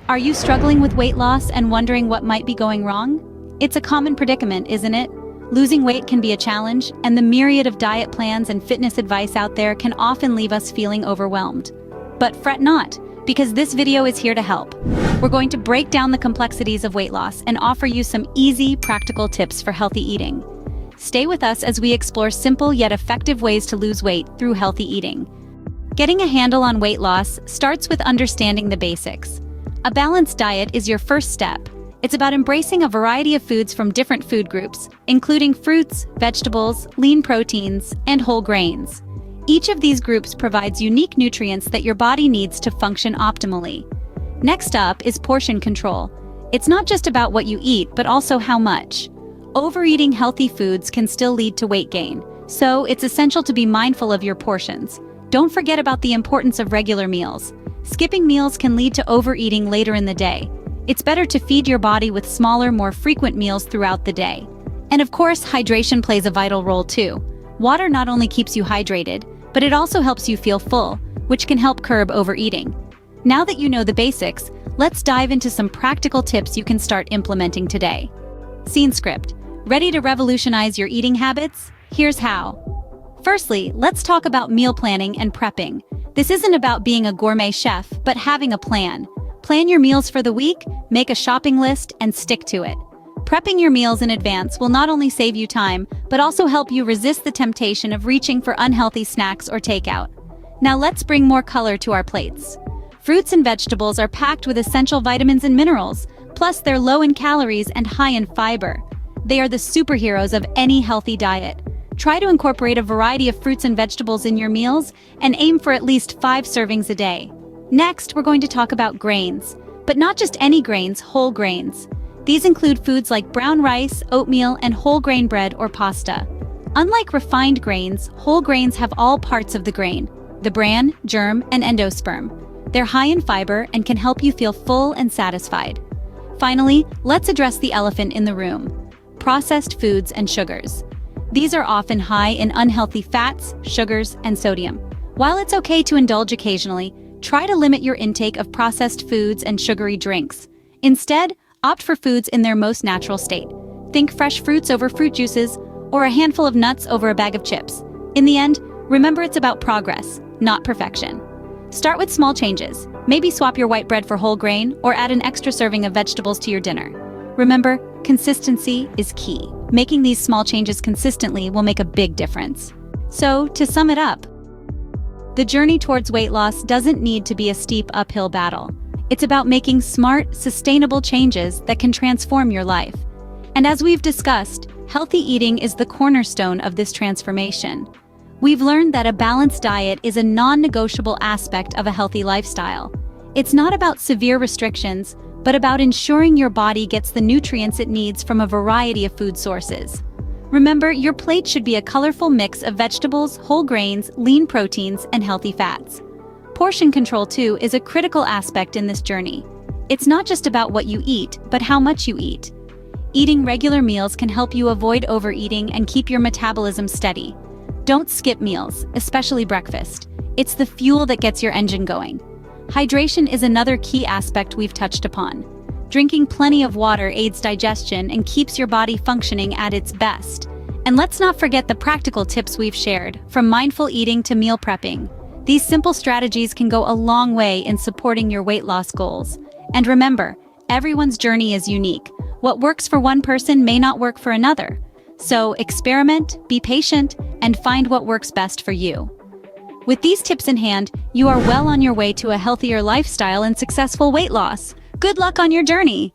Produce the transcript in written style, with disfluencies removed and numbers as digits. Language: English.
Are you struggling with weight loss and wondering what might be going wrong? It's a common predicament, isn't it? Losing weight can be a challenge, and the myriad of diet plans and fitness advice out there can often leave us feeling overwhelmed. But fret not, because this video is here to help. We're going to break down the complexities of weight loss and offer you some easy, practical tips for healthy eating. Stay with us as we explore simple yet effective ways to lose weight through healthy eating. Getting a handle on weight loss starts with understanding the basics. A balanced diet is your first step. It's about embracing a variety of foods from different food groups, including fruits, vegetables, lean proteins, and whole grains. Each of these groups provides unique nutrients that your body needs to function optimally. Next up is portion control. It's not just about what you eat, but also how much. Overeating healthy foods can still lead to weight gain, so it's essential to be mindful of your portions. Don't forget about the importance of regular meals. Skipping meals can lead to overeating later in the day. It's better to feed your body with smaller, more frequent meals throughout the day. And of course, hydration plays a vital role too. Water not only keeps you hydrated, but it also helps you feel full, which can help curb overeating. Now that you know the basics, let's dive into some practical tips you can start implementing today. Scene script. Ready to revolutionize your eating habits? Here's how. Firstly, let's talk about meal planning and prepping. This isn't about being a gourmet chef, but having a plan. Plan your meals for the week, make a shopping list, and stick to it. Prepping your meals in advance will not only save you time, but also help you resist the temptation of reaching for unhealthy snacks or takeout. Now let's bring more color to our plates. Fruits and vegetables are packed with essential vitamins and minerals, plus they're low in calories and high in fiber. They are the superheroes of any healthy diet. Try to incorporate a variety of fruits and vegetables in your meals and aim for at least 5 servings a day. Next, we're going to talk about grains. But not just any grains, whole grains. These include foods like brown rice, oatmeal, and whole grain bread or pasta. Unlike refined grains, whole grains have all parts of the grain: the bran, germ, and endosperm. They're high in fiber and can help you feel full and satisfied. Finally, let's address the elephant in the room: processed foods and sugars. These are often high in unhealthy fats, sugars, and sodium. While it's okay to indulge occasionally, try to limit your intake of processed foods and sugary drinks. Instead, opt for foods in their most natural state. Think fresh fruits over fruit juices, or a handful of nuts over a bag of chips. In the end, remember it's about progress, not perfection. Start with small changes. Maybe swap your white bread for whole grain, or add an extra serving of vegetables to your dinner. Remember, consistency is key. Making these small changes consistently will make a big difference. So, to sum it up, the journey towards weight loss doesn't need to be a steep uphill battle. It's about making smart, sustainable changes that can transform your life. And as we've discussed, healthy eating is the cornerstone of this transformation. We've learned that a balanced diet is a non-negotiable aspect of a healthy lifestyle. It's not about severe restrictions, but about ensuring your body gets the nutrients it needs from a variety of food sources. Remember, your plate should be a colorful mix of vegetables, whole grains, lean proteins, and healthy fats. Portion control, too, is a critical aspect in this journey. It's not just about what you eat, but how much you eat. Eating regular meals can help you avoid overeating and keep your metabolism steady. Don't skip meals, especially breakfast. It's the fuel that gets your engine going. Hydration is another key aspect we've touched upon. Drinking plenty of water aids digestion and keeps your body functioning at its best. And let's not forget the practical tips we've shared, from mindful eating to meal prepping. These simple strategies can go a long way in supporting your weight loss goals. And remember, everyone's journey is unique. What works for one person may not work for another. So experiment, be patient, and find what works best for you. With these tips in hand, you are well on your way to a healthier lifestyle and successful weight loss. Good luck on your journey!